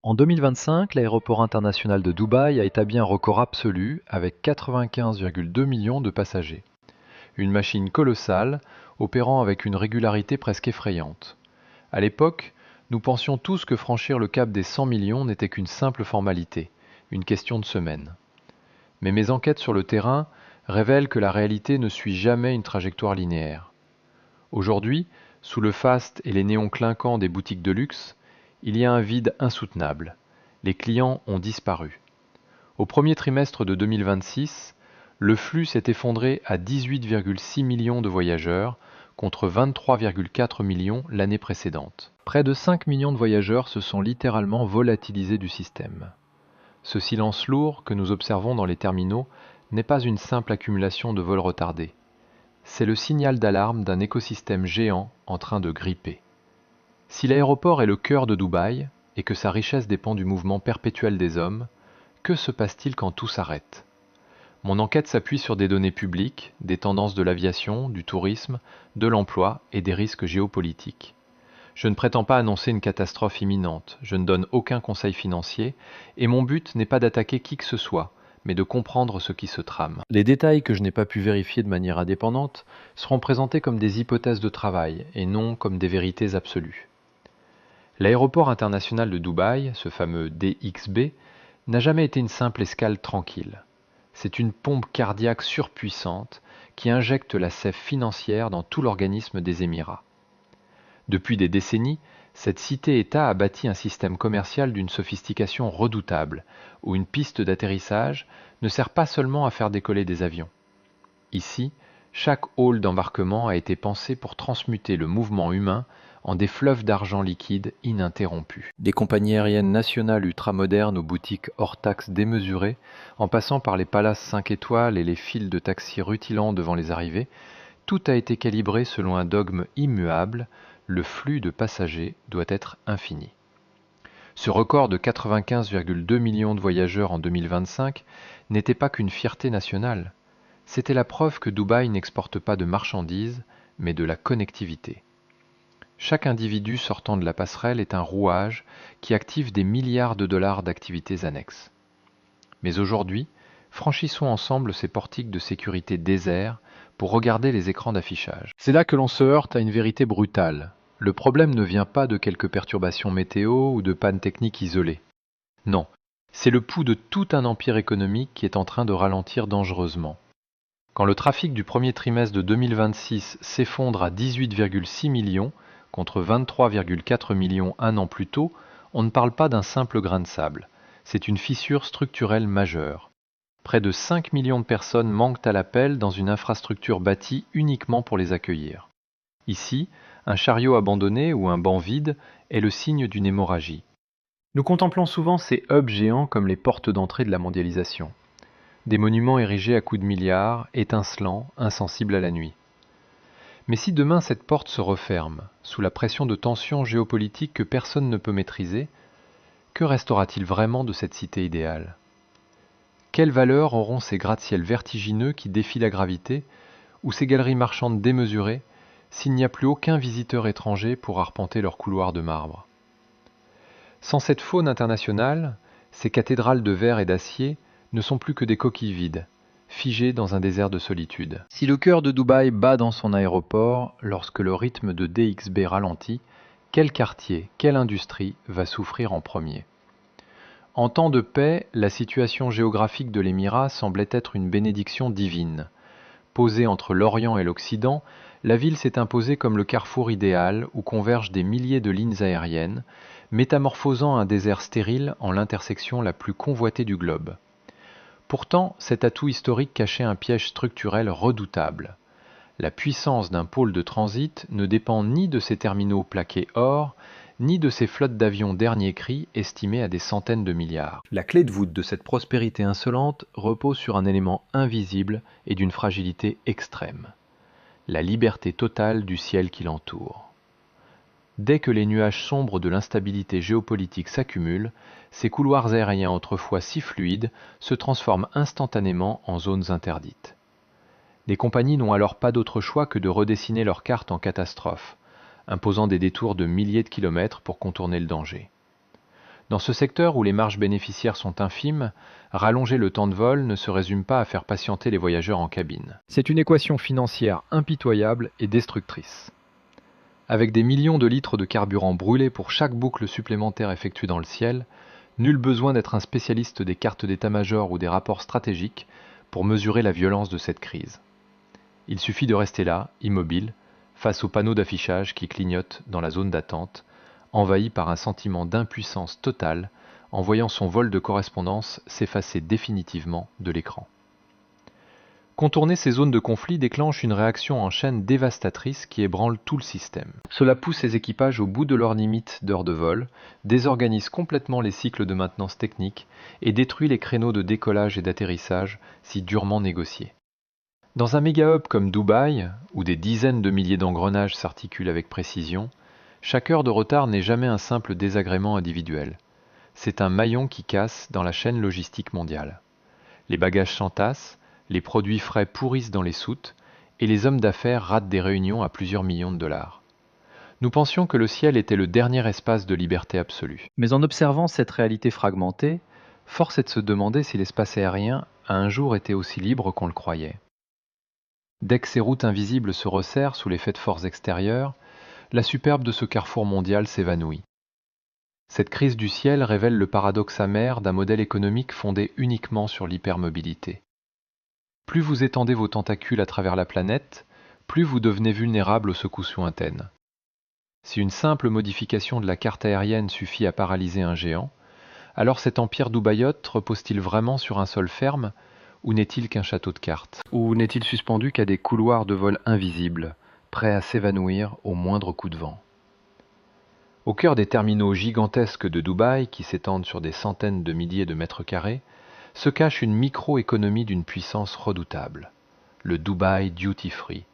En 2025, l'aéroport international de Dubaï a établi un record absolu avec 95,2 millions de passagers. Une machine colossale, opérant avec une régularité presque effrayante. À l'époque, nous pensions tous que franchir le cap des 100 millions n'était qu'une simple formalité, une question de semaines. Mais mes enquêtes sur le terrain révèlent que la réalité ne suit jamais une trajectoire linéaire. Aujourd'hui, sous le faste et les néons clinquants des boutiques de luxe, il y a un vide insoutenable. Les clients ont disparu. Au premier trimestre de 2026, le flux s'est effondré à 18,6 millions de voyageurs contre 23,4 millions l'année précédente. Près de 5 millions de voyageurs se sont littéralement volatilisés du système. Ce silence lourd que nous observons dans les terminaux n'est pas une simple accumulation de vols retardés. C'est le signal d'alarme d'un écosystème géant en train de gripper. Si l'aéroport est le cœur de Dubaï et que sa richesse dépend du mouvement perpétuel des hommes, que se passe-t-il quand tout s'arrête ? Mon enquête s'appuie sur des données publiques, des tendances de l'aviation, du tourisme, de l'emploi et des risques géopolitiques. Je ne prétends pas annoncer une catastrophe imminente, je ne donne aucun conseil financier, et mon but n'est pas d'attaquer qui que ce soit, mais de comprendre ce qui se trame. Les détails que je n'ai pas pu vérifier de manière indépendante seront présentés comme des hypothèses de travail et non comme des vérités absolues. L'aéroport international de Dubaï, ce fameux DXB, n'a jamais été une simple escale tranquille. C'est une pompe cardiaque surpuissante qui injecte la sève financière dans tout l'organisme des Émirats. Depuis des décennies, cette cité-État a bâti un système commercial d'une sophistication redoutable, où une piste d'atterrissage ne sert pas seulement à faire décoller des avions. Ici, chaque hall d'embarquement a été pensé pour transmuter le mouvement humain en des fleuves d'argent liquide ininterrompus. Des compagnies aériennes nationales ultramodernes aux boutiques hors taxes démesurées, en passant par les palaces 5 étoiles et les files de taxis rutilants devant les arrivées, tout a été calibré selon un dogme immuable: le flux de passagers doit être infini. Ce record de 95,2 millions de voyageurs en 2025 n'était pas qu'une fierté nationale. C'était la preuve que Dubaï n'exporte pas de marchandises, mais de la connectivité. Chaque individu sortant de la passerelle est un rouage qui active des milliards de dollars d'activités annexes. Mais aujourd'hui, franchissons ensemble ces portiques de sécurité déserts pour regarder les écrans d'affichage. C'est là que l'on se heurte à une vérité brutale. Le problème ne vient pas de quelques perturbations météo ou de pannes techniques isolées. Non, c'est le pouls de tout un empire économique qui est en train de ralentir dangereusement. Quand le trafic du premier trimestre de 2026 s'effondre à 18,6 millions, contre 23,4 millions un an plus tôt, on ne parle pas d'un simple grain de sable. C'est une fissure structurelle majeure. Près de 5 millions de personnes manquent à l'appel dans une infrastructure bâtie uniquement pour les accueillir. Ici, un chariot abandonné ou un banc vide est le signe d'une hémorragie. Nous contemplons souvent ces hubs géants comme les portes d'entrée de la mondialisation. Des monuments érigés à coups de milliards, étincelants, insensibles à la nuit. Mais si demain cette porte se referme, sous la pression de tensions géopolitiques que personne ne peut maîtriser, que restera-t-il vraiment de cette cité idéale ? Quelle valeur auront ces gratte-ciels vertigineux qui défient la gravité, ou ces galeries marchandes démesurées, s'il n'y a plus aucun visiteur étranger pour arpenter leurs couloirs de marbre ? Sans cette faune internationale, ces cathédrales de verre et d'acier ne sont plus que des coquilles vides, figées dans un désert de solitude. Si le cœur de Dubaï bat dans son aéroport, lorsque le rythme de DXB ralentit, quel quartier, quelle industrie va souffrir en premier ? En temps de paix, la situation géographique de l'Émirat semblait être une bénédiction divine. Posée entre l'Orient et l'Occident, la ville s'est imposée comme le carrefour idéal où convergent des milliers de lignes aériennes, métamorphosant un désert stérile en l'intersection la plus convoitée du globe. Pourtant, cet atout historique cachait un piège structurel redoutable. La puissance d'un pôle de transit ne dépend ni de ses terminaux plaqués or, ni de ses flottes d'avions dernier cri estimées à des centaines de milliards. La clé de voûte de cette prospérité insolente repose sur un élément invisible et d'une fragilité extrême: la liberté totale du ciel qui l'entoure. Dès que les nuages sombres de l'instabilité géopolitique s'accumulent, ces couloirs aériens autrefois si fluides se transforment instantanément en zones interdites. Les compagnies n'ont alors pas d'autre choix que de redessiner leurs cartes en catastrophe, imposant des détours de milliers de kilomètres pour contourner le danger. Dans ce secteur où les marges bénéficiaires sont infimes, rallonger le temps de vol ne se résume pas à faire patienter les voyageurs en cabine. C'est une équation financière impitoyable et destructrice. Avec des millions de litres de carburant brûlés pour chaque boucle supplémentaire effectuée dans le ciel, nul besoin d'être un spécialiste des cartes d'état-major ou des rapports stratégiques pour mesurer la violence de cette crise. Il suffit de rester là, immobile, face aux panneaux d'affichage qui clignotent dans la zone d'attente, envahi par un sentiment d'impuissance totale en voyant son vol de correspondance s'effacer définitivement de l'écran. Contourner ces zones de conflit déclenche une réaction en chaîne dévastatrice qui ébranle tout le système. Cela pousse les équipages au bout de leurs limites d'heures de vol, désorganise complètement les cycles de maintenance technique et détruit les créneaux de décollage et d'atterrissage si durement négociés. Dans un méga-hub comme Dubaï, où des dizaines de milliers d'engrenages s'articulent avec précision, chaque heure de retard n'est jamais un simple désagrément individuel. C'est un maillon qui casse dans la chaîne logistique mondiale. Les bagages s'entassent, les produits frais pourrissent dans les soutes, et les hommes d'affaires ratent des réunions à plusieurs millions de dollars. Nous pensions que le ciel était le dernier espace de liberté absolue. Mais en observant cette réalité fragmentée, force est de se demander si l'espace aérien a un jour été aussi libre qu'on le croyait. Dès que ces routes invisibles se resserrent sous l'effet de forces extérieures, la superbe de ce carrefour mondial s'évanouit. Cette crise du ciel révèle le paradoxe amer d'un modèle économique fondé uniquement sur l'hypermobilité. Plus vous étendez vos tentacules à travers la planète, plus vous devenez vulnérable aux secousses lointaines. Si une simple modification de la carte aérienne suffit à paralyser un géant, alors cet empire dubaïote repose-t-il vraiment sur un sol ferme, ou n'est-il qu'un château de cartes? Ou n'est-il suspendu qu'à des couloirs de vol invisibles, prêts à s'évanouir au moindre coup de vent? Au cœur des terminaux gigantesques de Dubaï, qui s'étendent sur des centaines de milliers de mètres carrés, se cache une micro-économie d'une puissance redoutable, le Dubai Duty Free.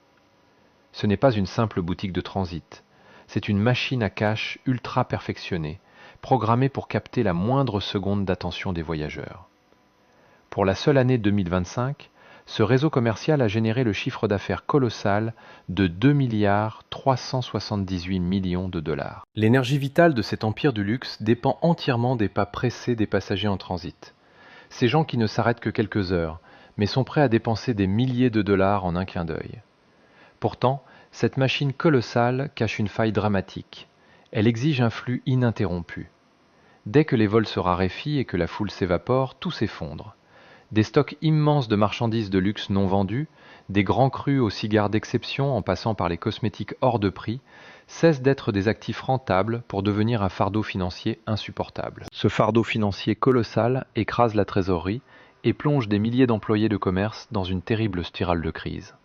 Ce n'est pas une simple boutique de transit, c'est une machine à cash ultra perfectionnée, programmée pour capter la moindre seconde d'attention des voyageurs. Pour la seule année 2025, ce réseau commercial a généré le chiffre d'affaires colossal de 2,378 milliards de dollars. L'énergie vitale de cet empire du luxe dépend entièrement des pas pressés des passagers en transit. Ces gens qui ne s'arrêtent que quelques heures, mais sont prêts à dépenser des milliers de dollars en un clin d'œil. Pourtant, cette machine colossale cache une faille dramatique. Elle exige un flux ininterrompu. Dès que les vols se raréfient et que la foule s'évapore, tout s'effondre. Des stocks immenses de marchandises de luxe non vendues, des grands crus aux cigares d'exception en passant par les cosmétiques hors de prix, cessent d'être des actifs rentables pour devenir un fardeau financier insupportable. Ce fardeau financier colossal écrase la trésorerie et plonge des milliers d'employés de commerce dans une terrible spirale de crise.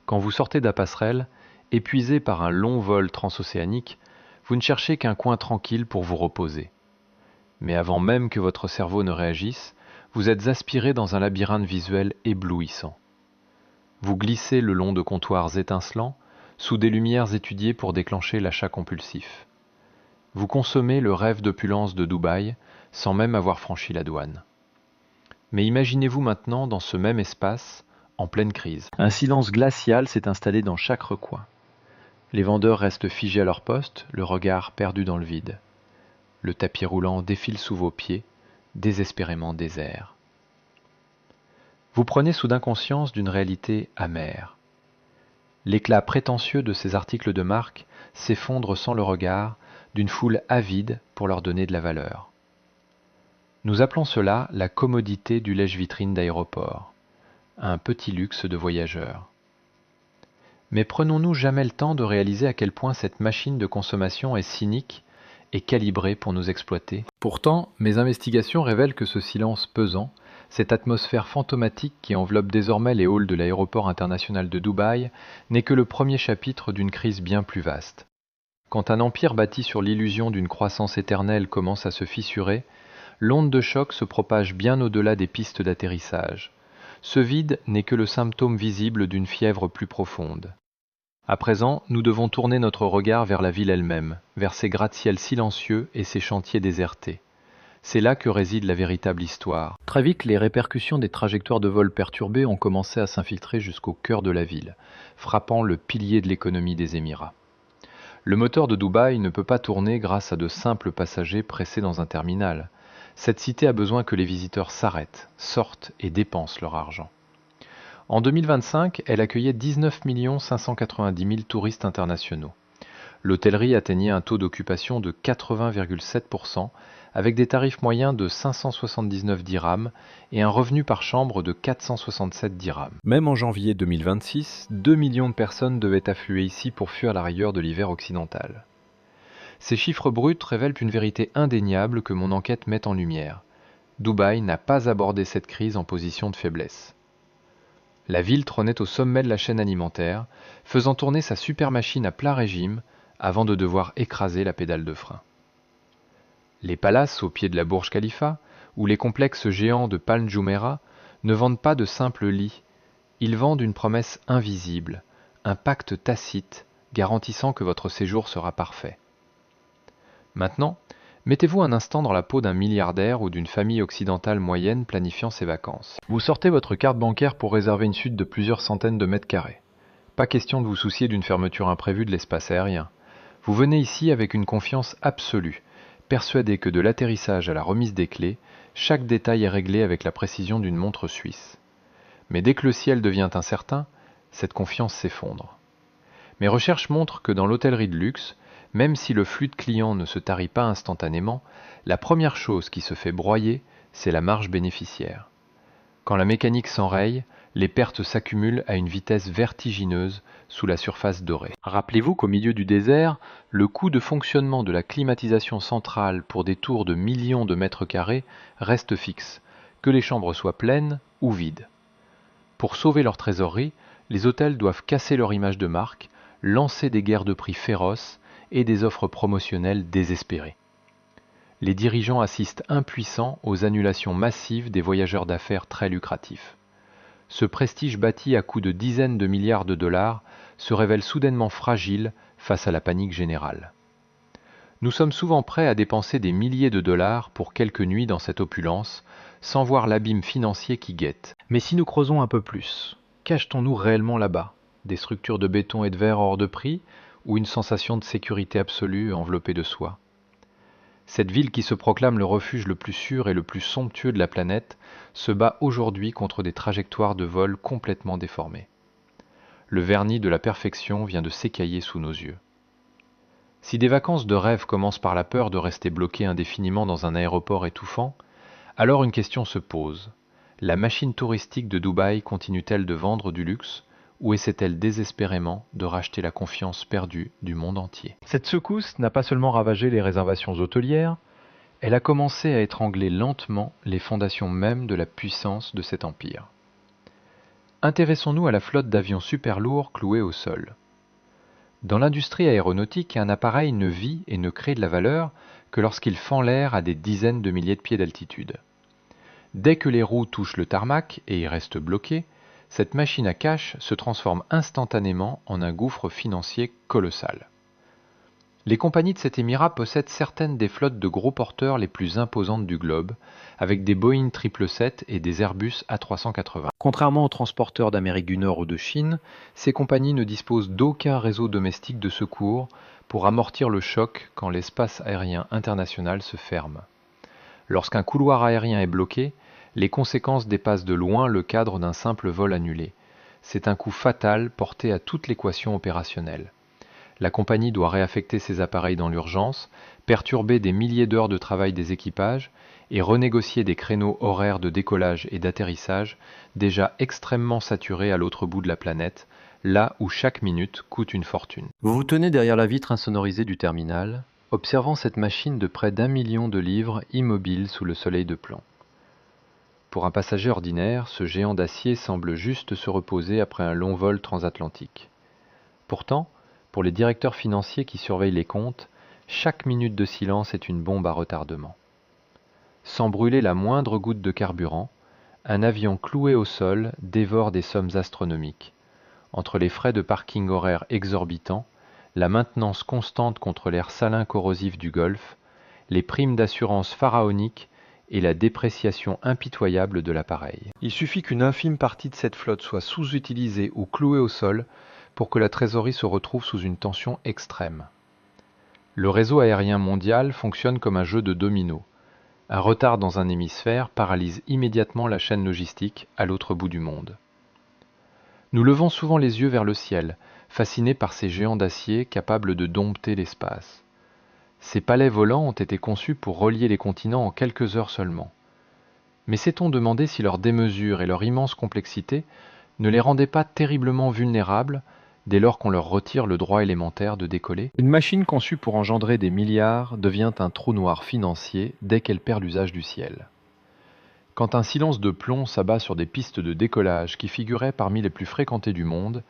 Quand vous sortez de la passerelle, épuisé par un long vol transocéanique, vous ne cherchez qu'un coin tranquille pour vous reposer. Mais avant même que votre cerveau ne réagisse, vous êtes aspiré dans un labyrinthe visuel éblouissant. Vous glissez le long de comptoirs étincelants, sous des lumières étudiées pour déclencher l'achat compulsif. Vous consommez le rêve d'opulence de Dubaï sans même avoir franchi la douane. Mais imaginez-vous maintenant dans ce même espace, en pleine crise. Un silence glacial s'est installé dans chaque recoin. Les vendeurs restent figés à leur poste, le regard perdu dans le vide. Le tapis roulant défile sous vos pieds, désespérément désert. Vous prenez soudain conscience d'une réalité amère. L'éclat prétentieux de ces articles de marque s'effondre sans le regard d'une foule avide pour leur donner de la valeur. Nous appelons cela la commodité du lèche-vitrine d'aéroport, un petit luxe de voyageurs. Mais prenons-nous jamais le temps de réaliser à quel point cette machine de consommation est cynique et calibrée pour nous exploiter? Pourtant, mes investigations révèlent que ce silence pesant, cette atmosphère fantomatique qui enveloppe désormais les halls de l'aéroport international de Dubaï, n'est que le premier chapitre d'une crise bien plus vaste. Quand un empire bâti sur l'illusion d'une croissance éternelle commence à se fissurer, l'onde de choc se propage bien au-delà des pistes d'atterrissage. Ce vide n'est que le symptôme visible d'une fièvre plus profonde. À présent, nous devons tourner notre regard vers la ville elle-même, vers ses gratte-ciels silencieux et ses chantiers désertés. C'est là que réside la véritable histoire. Très vite, les répercussions des trajectoires de vol perturbées ont commencé à s'infiltrer jusqu'au cœur de la ville, frappant le pilier de l'économie des Émirats. Le moteur de Dubaï ne peut pas tourner grâce à de simples passagers pressés dans un terminal. Cette cité a besoin que les visiteurs s'arrêtent, sortent et dépensent leur argent. En 2025, elle accueillait 19 590 000 touristes internationaux. L'hôtellerie atteignait un taux d'occupation de 80,7%, avec des tarifs moyens de 579 dirhams et un revenu par chambre de 467 dirhams. Même en janvier 2026, 2 millions de personnes devaient affluer ici pour fuir la rigueur de l'hiver occidental. Ces chiffres bruts révèlent une vérité indéniable que mon enquête met en lumière. Dubaï n'a pas abordé cette crise en position de faiblesse. La ville trônait au sommet de la chaîne alimentaire, faisant tourner sa super machine à plat régime avant de devoir écraser la pédale de frein. Les palaces au pied de la Burj Khalifa ou les complexes géants de Palm Jumeirah ne vendent pas de simples lits, ils vendent une promesse invisible, un pacte tacite garantissant que votre séjour sera parfait. Maintenant, mettez-vous un instant dans la peau d'un milliardaire ou d'une famille occidentale moyenne planifiant ses vacances. Vous sortez votre carte bancaire pour réserver une suite de plusieurs centaines de mètres carrés. Pas question de vous soucier d'une fermeture imprévue de l'espace aérien. Vous venez ici avec une confiance absolue, persuadé que de l'atterrissage à la remise des clés, chaque détail est réglé avec la précision d'une montre suisse. Mais dès que le ciel devient incertain, cette confiance s'effondre. Mes recherches montrent que dans l'hôtellerie de luxe, même si le flux de clients ne se tarit pas instantanément, la première chose qui se fait broyer, c'est la marge bénéficiaire. Quand la mécanique s'enraye, les pertes s'accumulent à une vitesse vertigineuse sous la surface dorée. Rappelez-vous qu'au milieu du désert, le coût de fonctionnement de la climatisation centrale pour des tours de millions de mètres carrés reste fixe, que les chambres soient pleines ou vides. Pour sauver leur trésorerie, les hôtels doivent casser leur image de marque, lancer des guerres de prix féroces et des offres promotionnelles désespérées. Les dirigeants assistent impuissants aux annulations massives des voyageurs d'affaires très lucratifs. Ce prestige bâti à coups de dizaines de milliards de dollars se révèle soudainement fragile face à la panique générale. Nous sommes souvent prêts à dépenser des milliers de dollars pour quelques nuits dans cette opulence, sans voir l'abîme financier qui guette. Mais si nous creusons un peu plus, qu'achetons-nous réellement là-bas? Des structures de béton et de verre hors de prix, ou une sensation de sécurité absolue enveloppée de soie? Cette ville qui se proclame le refuge le plus sûr et le plus somptueux de la planète se bat aujourd'hui contre des trajectoires de vol complètement déformées. Le vernis de la perfection vient de s'écailler sous nos yeux. Si des vacances de rêve commencent par la peur de rester bloqué indéfiniment dans un aéroport étouffant, alors une question se pose. La machine touristique de Dubaï continue-t-elle de vendre du luxe, ou essaie-t-elle désespérément de racheter la confiance perdue du monde entier? Cette secousse n'a pas seulement ravagé les réservations hôtelières, elle a commencé à étrangler lentement les fondations mêmes de la puissance de cet empire. Intéressons-nous à la flotte d'avions super lourds cloués au sol. Dans l'industrie aéronautique, un appareil ne vit et ne crée de la valeur que lorsqu'il fend l'air à des dizaines de milliers de pieds d'altitude. Dès que les roues touchent le tarmac et y restent bloquées, cette machine à cash se transforme instantanément en un gouffre financier colossal. Les compagnies de cet émirat possèdent certaines des flottes de gros porteurs les plus imposantes du globe, avec des Boeing 777 et des Airbus A380. Contrairement aux transporteurs d'Amérique du Nord ou de Chine, ces compagnies ne disposent d'aucun réseau domestique de secours pour amortir le choc quand l'espace aérien international se ferme. Lorsqu'un couloir aérien est bloqué, les conséquences dépassent de loin le cadre d'un simple vol annulé. C'est un coup fatal porté à toute l'équation opérationnelle. La compagnie doit réaffecter ses appareils dans l'urgence, perturber des milliers d'heures de travail des équipages et renégocier des créneaux horaires de décollage et d'atterrissage déjà extrêmement saturés à l'autre bout de la planète, là où chaque minute coûte une fortune. Vous vous tenez derrière la vitre insonorisée du terminal, observant cette machine de près d'1 million de livres immobile sous le soleil de plomb. Pour un passager ordinaire, ce géant d'acier semble juste se reposer après un long vol transatlantique. Pourtant, pour les directeurs financiers qui surveillent les comptes, chaque minute de silence est une bombe à retardement. Sans brûler la moindre goutte de carburant, un avion cloué au sol dévore des sommes astronomiques. Entre les frais de parking horaires exorbitants, la maintenance constante contre l'air salin corrosif du Golfe, les primes d'assurance pharaoniques et la dépréciation impitoyable de l'appareil. Il suffit qu'une infime partie de cette flotte soit sous-utilisée ou clouée au sol pour que la trésorerie se retrouve sous une tension extrême. Le réseau aérien mondial fonctionne comme un jeu de dominos. Un retard dans un hémisphère paralyse immédiatement la chaîne logistique à l'autre bout du monde. Nous levons souvent les yeux vers le ciel, fascinés par ces géants d'acier capables de dompter l'espace. Ces palais volants ont été conçus pour relier les continents en quelques heures seulement. Mais s'est-on demandé si leur démesure et leur immense complexité ne les rendaient pas terriblement vulnérables dès lors qu'on leur retire le droit élémentaire de décoller? Une machine conçue pour engendrer des milliards devient un trou noir financier dès qu'elle perd l'usage du ciel. Quand un silence de plomb s'abat sur des pistes de décollage qui figuraient parmi les plus fréquentées du monde,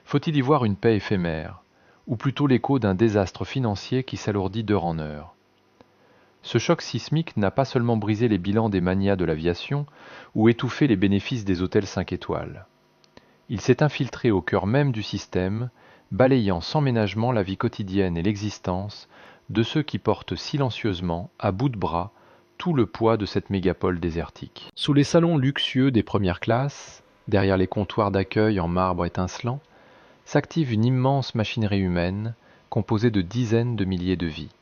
faut-il y voir une paix éphémère, ou plutôt l'écho d'un désastre financier qui s'alourdit d'heure en heure? Ce choc sismique n'a pas seulement brisé les bilans des magnats de l'aviation ou étouffé les bénéfices des hôtels 5 étoiles. Il s'est infiltré au cœur même du système, balayant sans ménagement la vie quotidienne et l'existence de ceux qui portent silencieusement, à bout de bras, tout le poids de cette mégapole désertique. Sous les salons luxueux des premières classes, derrière les comptoirs d'accueil en marbre étincelant, s'active une immense machinerie humaine composée de dizaines de milliers de vies.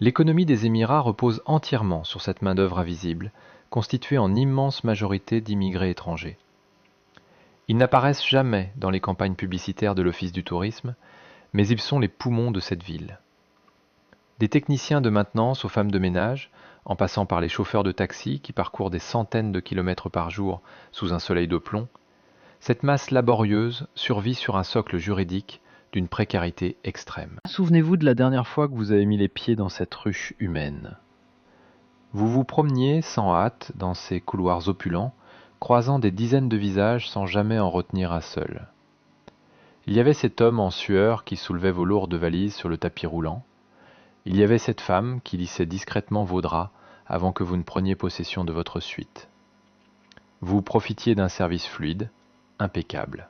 L'économie des Émirats repose entièrement sur cette main-d'œuvre invisible, constituée en immense majorité d'immigrés étrangers. Ils n'apparaissent jamais dans les campagnes publicitaires de l'Office du tourisme, mais ils sont les poumons de cette ville. Des techniciens de maintenance aux femmes de ménage, en passant par les chauffeurs de taxi qui parcourent des centaines de kilomètres par jour sous un soleil de plomb, cette masse laborieuse survit sur un socle juridique d'une précarité extrême. Souvenez-vous de la dernière fois que vous avez mis les pieds dans cette ruche humaine. Vous vous promeniez sans hâte dans ces couloirs opulents, croisant des dizaines de visages sans jamais en retenir un seul. Il y avait cet homme en sueur qui soulevait vos lourdes valises sur le tapis roulant. Il y avait cette femme qui lissait discrètement vos draps avant que vous ne preniez possession de votre suite. Vous profitiez d'un service fluide, impeccable.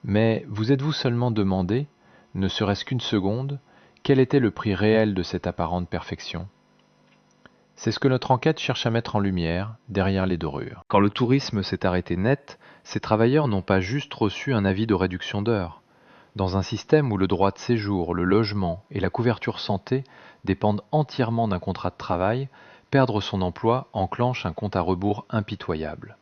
Mais vous êtes-vous seulement demandé, ne serait-ce qu'une seconde, quel était le prix réel de cette apparente perfection? C'est ce que notre enquête cherche à mettre en lumière, derrière les dorures. Quand le tourisme s'est arrêté net, ces travailleurs n'ont pas juste reçu un avis de réduction d'heures. Dans un système où le droit de séjour, le logement et la couverture santé dépendent entièrement d'un contrat de travail, perdre son emploi enclenche un compte à rebours impitoyable.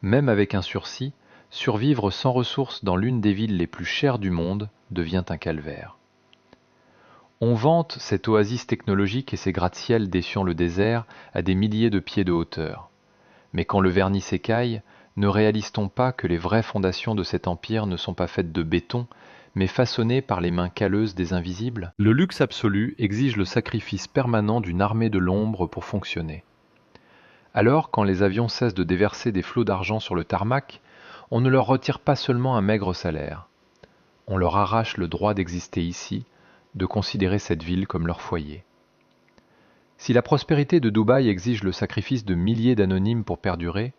Même avec un sursis, survivre sans ressources dans l'une des villes les plus chères du monde devient un calvaire. On vante cette oasis technologique et ses gratte-ciels défiant le désert à des milliers de pieds de hauteur. Mais quand le vernis s'écaille, ne réalise-t-on pas que les vraies fondations de cet empire ne sont pas faites de béton, mais façonnées par les mains calleuses des invisibles? Le luxe absolu exige le sacrifice permanent d'une armée de l'ombre pour fonctionner. Alors, quand les avions cessent de déverser des flots d'argent sur le tarmac, on ne leur retire pas seulement un maigre salaire. On leur arrache le droit d'exister ici, de considérer cette ville comme leur foyer. Si la prospérité de Dubaï exige le sacrifice de milliers d'anonymes pour perdurer,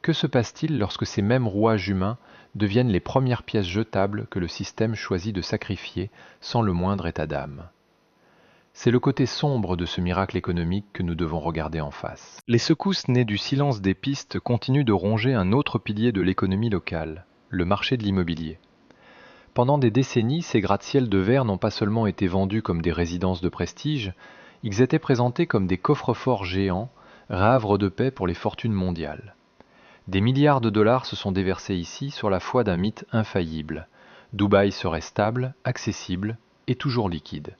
que se passe-t-il lorsque ces mêmes rouages humains deviennent les premières pièces jetables que le système choisit de sacrifier sans le moindre état d'âme? C'est le côté sombre de ce miracle économique que nous devons regarder en face. Les secousses nées du silence des pistes continuent de ronger un autre pilier de l'économie locale, le marché de l'immobilier. Pendant des décennies, ces gratte-ciels de verre n'ont pas seulement été vendus comme des résidences de prestige, ils étaient présentés comme des coffres-forts géants, havres de paix pour les fortunes mondiales. Des milliards de dollars se sont déversés ici sur la foi d'un mythe infaillible. Dubaï serait stable, accessible et toujours liquide.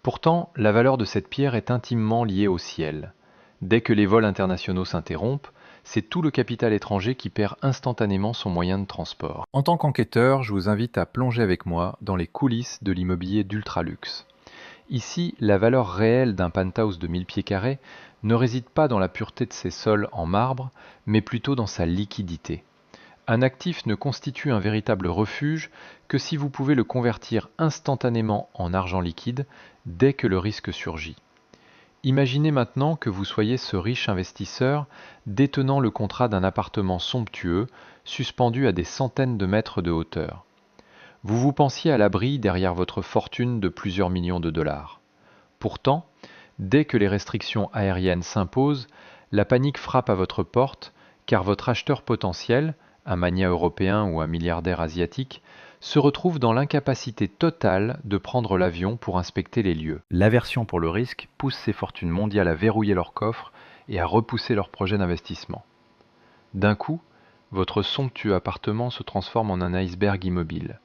Pourtant, la valeur de cette pierre est intimement liée au ciel. Dès que les vols internationaux s'interrompent, c'est tout le capital étranger qui perd instantanément son moyen de transport. En tant qu'enquêteur, je vous invite à plonger avec moi dans les coulisses de l'immobilier d'ultraluxe. Ici, la valeur réelle d'un penthouse de 1000 pieds carrés ne réside pas dans la pureté de ses sols en marbre, mais plutôt dans sa liquidité. Un actif ne constitue un véritable refuge que si vous pouvez le convertir instantanément en argent liquide dès que le risque surgit. Imaginez maintenant que vous soyez ce riche investisseur détenant le contrat d'un appartement somptueux suspendu à des centaines de mètres de hauteur. Vous vous pensiez à l'abri derrière votre fortune de plusieurs millions de dollars. Pourtant, dès que les restrictions aériennes s'imposent, la panique frappe à votre porte car votre acheteur potentiel, un magnat européen ou un milliardaire asiatique, se retrouve dans l'incapacité totale de prendre l'avion pour inspecter les lieux. L'aversion pour le risque pousse ces fortunes mondiales à verrouiller leurs coffres et à repousser leurs projets d'investissement. D'un coup, votre somptueux appartement se transforme en un iceberg immobile.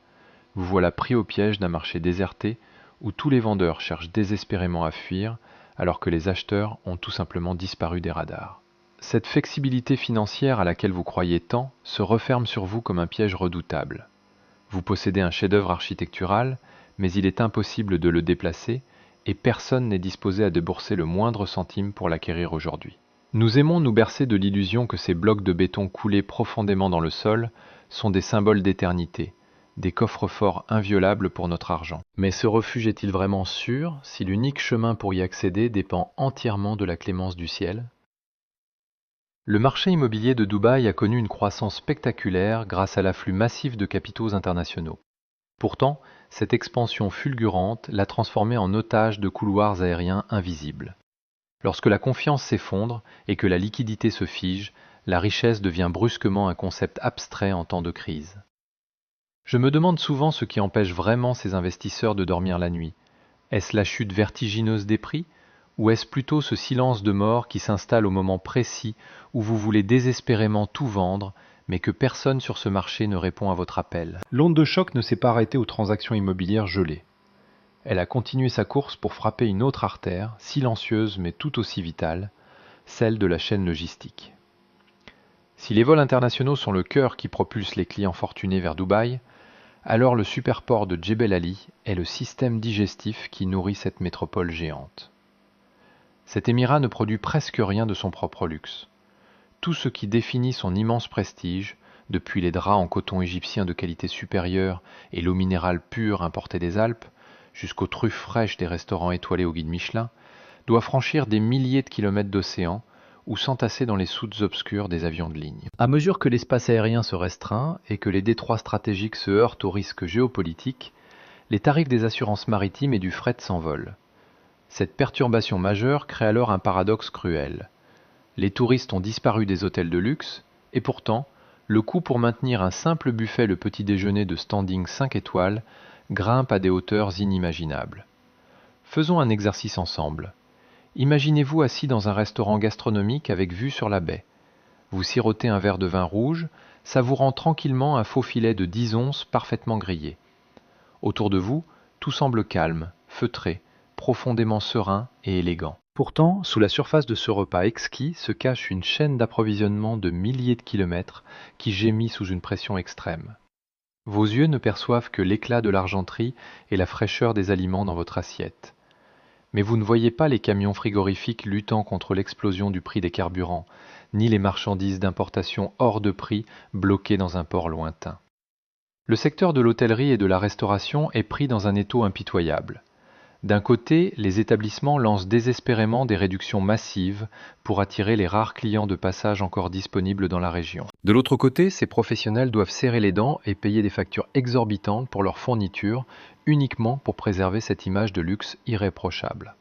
Vous voilà pris au piège d'un marché déserté où tous les vendeurs cherchent désespérément à fuir alors que les acheteurs ont tout simplement disparu des radars. Cette flexibilité financière à laquelle vous croyez tant se referme sur vous comme un piège redoutable. Vous possédez un chef-d'œuvre architectural, mais il est impossible de le déplacer et personne n'est disposé à débourser le moindre centime pour l'acquérir aujourd'hui. Nous aimons nous bercer de l'illusion que ces blocs de béton coulés profondément dans le sol sont des symboles d'éternité, des coffres-forts inviolables pour notre argent. Mais ce refuge est-il vraiment sûr si l'unique chemin pour y accéder dépend entièrement de la clémence du ciel ? Le marché immobilier de Dubaï a connu une croissance spectaculaire grâce à l'afflux massif de capitaux internationaux. Pourtant, cette expansion fulgurante l'a transformé en otage de couloirs aériens invisibles. Lorsque la confiance s'effondre et que la liquidité se fige, la richesse devient brusquement un concept abstrait en temps de crise. Je me demande souvent ce qui empêche vraiment ces investisseurs de dormir la nuit. Est-ce la chute vertigineuse des prix ? Ou est-ce plutôt ce silence de mort qui s'installe au moment précis où vous voulez désespérément tout vendre, mais que personne sur ce marché ne répond à votre appel ? L'onde de choc ne s'est pas arrêtée aux transactions immobilières gelées. Elle a continué sa course pour frapper une autre artère, silencieuse mais tout aussi vitale, celle de la chaîne logistique. Si les vols internationaux sont le cœur qui propulse les clients fortunés vers Dubaï, alors le superport de Jebel Ali est le système digestif qui nourrit cette métropole géante. Cet émirat ne produit presque rien de son propre luxe. Tout ce qui définit son immense prestige, depuis les draps en coton égyptien de qualité supérieure et l'eau minérale pure importée des Alpes, jusqu'aux truffes fraîches des restaurants étoilés au guide Michelin, doit franchir des milliers de kilomètres d'océan ou s'entasser dans les soutes obscures des avions de ligne. À mesure que l'espace aérien se restreint et que les détroits stratégiques se heurtent aux risques géopolitiques, les tarifs des assurances maritimes et du fret s'envolent. Cette perturbation majeure crée alors un paradoxe cruel. Les touristes ont disparu des hôtels de luxe, et pourtant, le coût pour maintenir un simple buffet le petit déjeuner de standing 5 étoiles grimpe à des hauteurs inimaginables. Faisons un exercice ensemble. Imaginez-vous assis dans un restaurant gastronomique avec vue sur la baie. Vous sirotez un verre de vin rouge, savourant tranquillement un faux filet de 10 onces parfaitement grillé. Autour de vous, tout semble calme, feutré, profondément serein et élégant. Pourtant, sous la surface de ce repas exquis se cache une chaîne d'approvisionnement de milliers de kilomètres qui gémit sous une pression extrême. Vos yeux ne perçoivent que l'éclat de l'argenterie et la fraîcheur des aliments dans votre assiette. Mais vous ne voyez pas les camions frigorifiques luttant contre l'explosion du prix des carburants, ni les marchandises d'importation hors de prix bloquées dans un port lointain. Le secteur de l'hôtellerie et de la restauration est pris dans un étau impitoyable. D'un côté, les établissements lancent désespérément des réductions massives pour attirer les rares clients de passage encore disponibles dans la région. De l'autre côté, ces professionnels doivent serrer les dents et payer des factures exorbitantes pour leurs fournitures, uniquement pour préserver cette image de luxe irréprochable.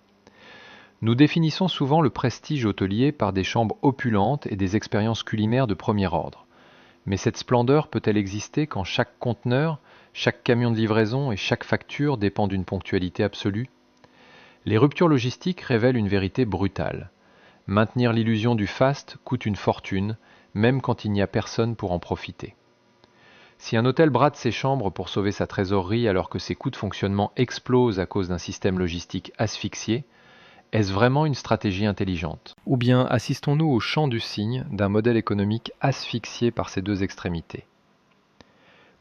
Nous définissons souvent le prestige hôtelier par des chambres opulentes et des expériences culinaires de premier ordre. Mais cette splendeur peut-elle exister quand chaque conteneur, chaque camion de livraison et chaque facture dépend d'une ponctualité absolue ? Les ruptures logistiques révèlent une vérité brutale. Maintenir l'illusion du faste coûte une fortune, même quand il n'y a personne pour en profiter. Si un hôtel brade ses chambres pour sauver sa trésorerie alors que ses coûts de fonctionnement explosent à cause d'un système logistique asphyxié, est-ce vraiment une stratégie intelligente ? Ou bien assistons-nous au chant du cygne d'un modèle économique asphyxié par ces deux extrémités ?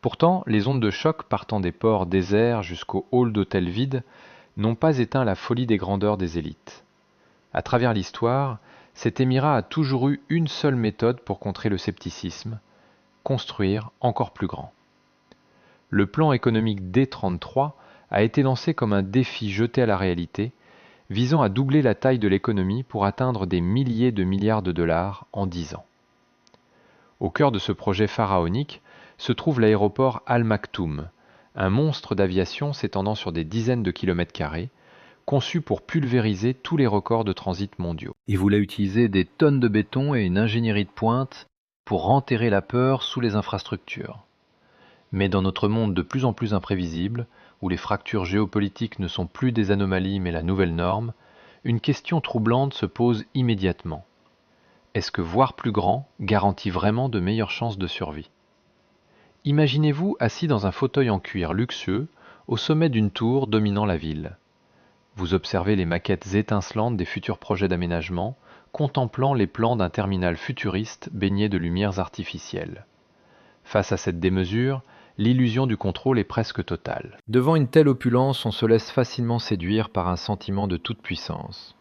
Pourtant, les ondes de choc partant des ports déserts jusqu'aux halls d'hôtels vides n'ont pas éteint la folie des grandeurs des élites. À travers l'histoire, cet émirat a toujours eu une seule méthode pour contrer le scepticisme, construire encore plus grand. Le plan économique D33 a été lancé comme un défi jeté à la réalité, visant à doubler la taille de l'économie pour atteindre des milliers de milliards de dollars en 10 ans. Au cœur de ce projet pharaonique se trouve l'aéroport Al Maktoum, un monstre d'aviation s'étendant sur des dizaines de kilomètres carrés, conçu pour pulvériser tous les records de transit mondiaux. Il voulait utiliser des tonnes de béton et une ingénierie de pointe pour enterrer la peur sous les infrastructures. Mais dans notre monde de plus en plus imprévisible, où les fractures géopolitiques ne sont plus des anomalies mais la nouvelle norme, une question troublante se pose immédiatement. Est-ce que voir plus grand garantit vraiment de meilleures chances de survie? Imaginez-vous assis dans un fauteuil en cuir luxueux, au sommet d'une tour dominant la ville. Vous observez les maquettes étincelantes des futurs projets d'aménagement, contemplant les plans d'un terminal futuriste baigné de lumières artificielles. Face à cette démesure, l'illusion du contrôle est presque totale. Devant une telle opulence, on se laisse facilement séduire par un sentiment de toute-puissance.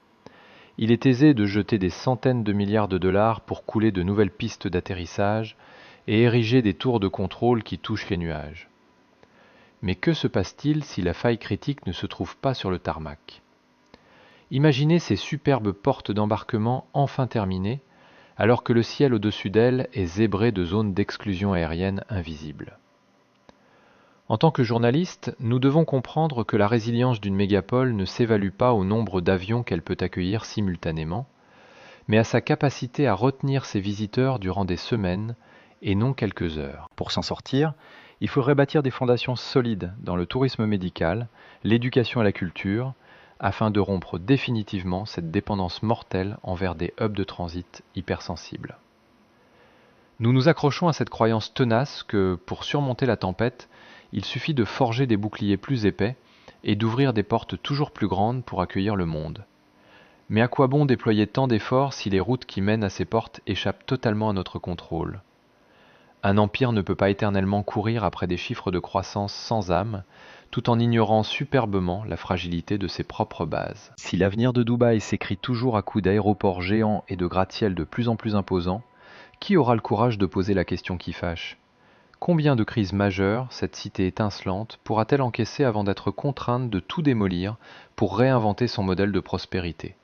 Il est aisé de jeter des centaines de milliards de dollars pour couler de nouvelles pistes d'atterrissage et ériger des tours de contrôle qui touchent les nuages. Mais que se passe-t-il si la faille critique ne se trouve pas sur le tarmac? Imaginez ces superbes portes d'embarquement enfin terminées, alors que le ciel au-dessus d'elles est zébré de zones d'exclusion aérienne invisibles. En tant que journaliste, nous devons comprendre que la résilience d'une mégapole ne s'évalue pas au nombre d'avions qu'elle peut accueillir simultanément, mais à sa capacité à retenir ses visiteurs durant des semaines et non quelques heures. Pour s'en sortir, il faudrait bâtir des fondations solides dans le tourisme médical, l'éducation et la culture, afin de rompre définitivement cette dépendance mortelle envers des hubs de transit hypersensibles. Nous nous accrochons à cette croyance tenace que, pour surmonter la tempête, il suffit de forger des boucliers plus épais et d'ouvrir des portes toujours plus grandes pour accueillir le monde. Mais à quoi bon déployer tant d'efforts si les routes qui mènent à ces portes échappent totalement à notre contrôle? Un empire ne peut pas éternellement courir après des chiffres de croissance sans âme, tout en ignorant superbement la fragilité de ses propres bases. Si l'avenir de Dubaï s'écrit toujours à coups d'aéroports géants et de gratte-ciel de plus en plus imposants, qui aura le courage de poser la question qui fâche? Combien de crises majeures cette cité étincelante pourra-t-elle encaisser avant d'être contrainte de tout démolir pour réinventer son modèle de prospérité?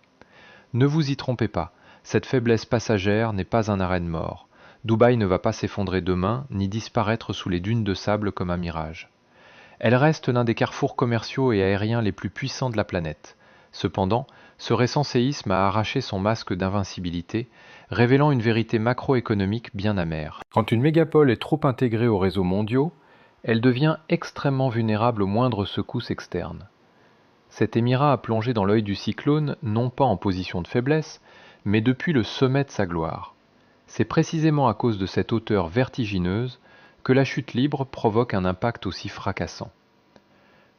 Ne vous y trompez pas, cette faiblesse passagère n'est pas un arrêt de mort. Dubaï ne va pas s'effondrer demain, ni disparaître sous les dunes de sable comme un mirage. Elle reste l'un des carrefours commerciaux et aériens les plus puissants de la planète. Cependant, ce récent séisme a arraché son masque d'invincibilité, révélant une vérité macroéconomique bien amère. Quand une mégapole est trop intégrée aux réseaux mondiaux, elle devient extrêmement vulnérable aux moindres secousses externes. Cet émirat a plongé dans l'œil du cyclone, non pas en position de faiblesse, mais depuis le sommet de sa gloire. C'est précisément à cause de cette hauteur vertigineuse que la chute libre provoque un impact aussi fracassant.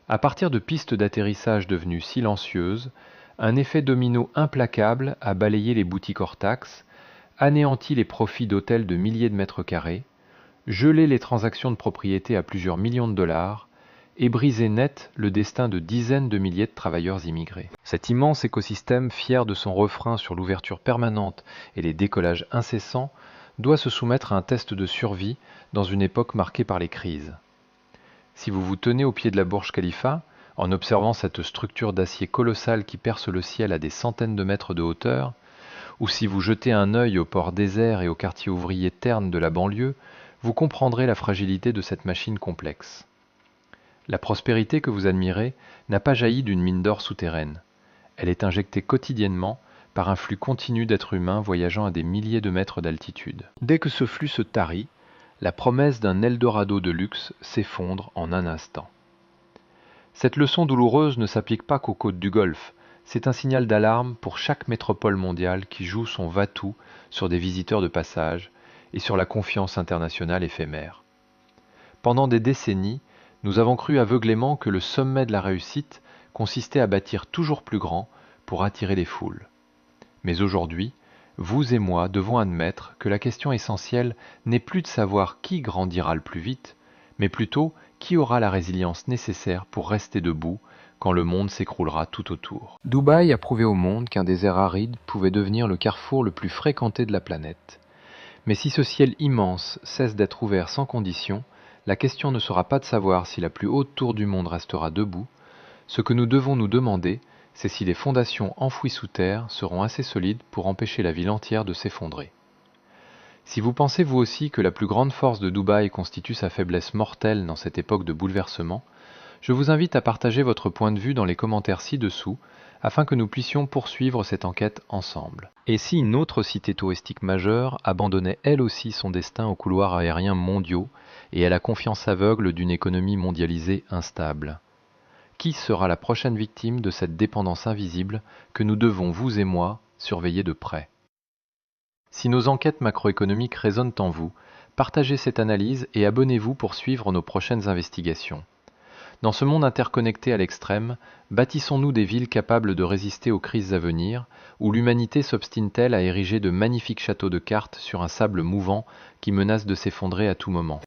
À partir de pistes d'atterrissage devenues silencieuses, un effet domino implacable a balayé les boutiques hors taxes, anéanti les profits d'hôtels de milliers de mètres carrés, gelé les transactions de propriété à plusieurs millions de dollars, et brisé net le destin de dizaines de milliers de travailleurs immigrés. Cet immense écosystème, fier de son refrain sur l'ouverture permanente et les décollages incessants, doit se soumettre à un test de survie dans une époque marquée par les crises. Si vous vous tenez au pied de la Burj Khalifa, en observant cette structure d'acier colossale qui perce le ciel à des centaines de mètres de hauteur, ou si vous jetez un œil au port désert et au quartier ouvrier terne de la banlieue, vous comprendrez la fragilité de cette machine complexe. La prospérité que vous admirez n'a pas jailli d'une mine d'or souterraine. Elle est injectée quotidiennement par un flux continu d'êtres humains voyageant à des milliers de mètres d'altitude. Dès que ce flux se tarit, la promesse d'un Eldorado de luxe s'effondre en un instant. Cette leçon douloureuse ne s'applique pas qu'aux côtes du Golfe, c'est un signal d'alarme pour chaque métropole mondiale qui joue son va-tout sur des visiteurs de passage et sur la confiance internationale éphémère. Pendant des décennies, nous avons cru aveuglément que le sommet de la réussite consistait à bâtir toujours plus grand pour attirer les foules. Mais aujourd'hui, vous et moi devons admettre que la question essentielle n'est plus de savoir qui grandira le plus vite, mais plutôt qui aura la résilience nécessaire pour rester debout quand le monde s'écroulera tout autour. Dubaï a prouvé au monde qu'un désert aride pouvait devenir le carrefour le plus fréquenté de la planète. Mais si ce ciel immense cesse d'être ouvert sans condition, la question ne sera pas de savoir si la plus haute tour du monde restera debout. Ce que nous devons nous demander, c'est si les fondations enfouies sous terre seront assez solides pour empêcher la ville entière de s'effondrer. Si vous pensez vous aussi que la plus grande force de Dubaï constitue sa faiblesse mortelle dans cette époque de bouleversement, je vous invite à partager votre point de vue dans les commentaires ci-dessous afin que nous puissions poursuivre cette enquête ensemble. Et si une autre cité touristique majeure abandonnait elle aussi son destin aux couloirs aériens mondiaux et à la confiance aveugle d'une économie mondialisée instable. Qui sera la prochaine victime de cette dépendance invisible que nous devons, vous et moi, surveiller de près? Si nos enquêtes macroéconomiques résonnent en vous, partagez cette analyse et abonnez-vous pour suivre nos prochaines investigations. Dans ce monde interconnecté à l'extrême, bâtissons-nous des villes capables de résister aux crises à venir, où l'humanité s'obstine-t-elle à ériger de magnifiques châteaux de cartes sur un sable mouvant qui menace de s'effondrer à tout moment?